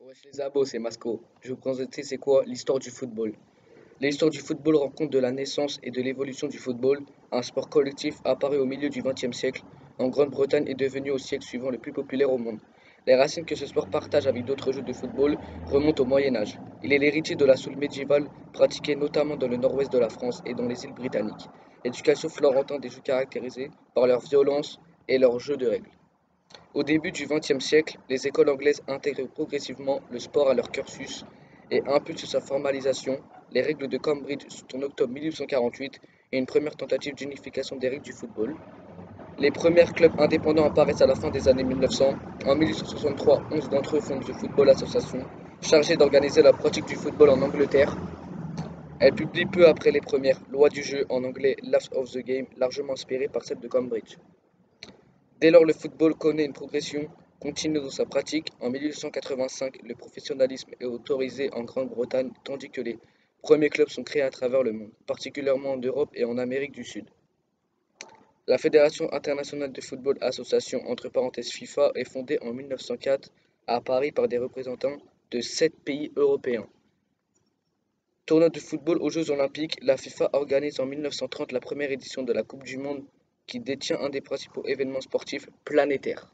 Wesh les abos, c'est Masco. Je vais vous présenter c'est quoi l'histoire du football. L'histoire du football rend compte de la naissance et de l'évolution du football, un sport collectif apparu au milieu du XXe siècle en Grande-Bretagne et devenu au siècle suivant le plus populaire au monde. Les racines que ce sport partage avec d'autres jeux de football remontent au Moyen Âge. Il est l'héritier de la soule médiévale pratiquée notamment dans le nord-ouest de la France et dans les îles britanniques. L'éducation florentin des jeux caractérisés par leur violence et leur jeu de règles. Au début du XXe siècle, les écoles anglaises intègrent progressivement le sport à leur cursus et impulsent sa formalisation. Les règles de Cambridge sont en octobre 1848 et une première tentative d'unification des règles du football. Les premiers clubs indépendants apparaissent à la fin des années 1900. En 1863, 11 d'entre eux fondent The Football Association, chargée d'organiser la pratique du football en Angleterre. Elle publie peu après les premières lois du jeu, en anglais Laws of the Game, largement inspirées par celles de Cambridge. Dès lors, le football connaît une progression continue dans sa pratique. En 1885, le professionnalisme est autorisé en Grande-Bretagne, tandis que les premiers clubs sont créés à travers le monde, particulièrement en Europe et en Amérique du Sud. La Fédération internationale de football association entre parenthèses FIFA est fondée en 1904 à Paris par des représentants de 7 pays européens. Tournoi de football aux Jeux olympiques, la FIFA organise en 1930 la première édition de la Coupe du monde qui détient un des principaux événements sportifs planétaires.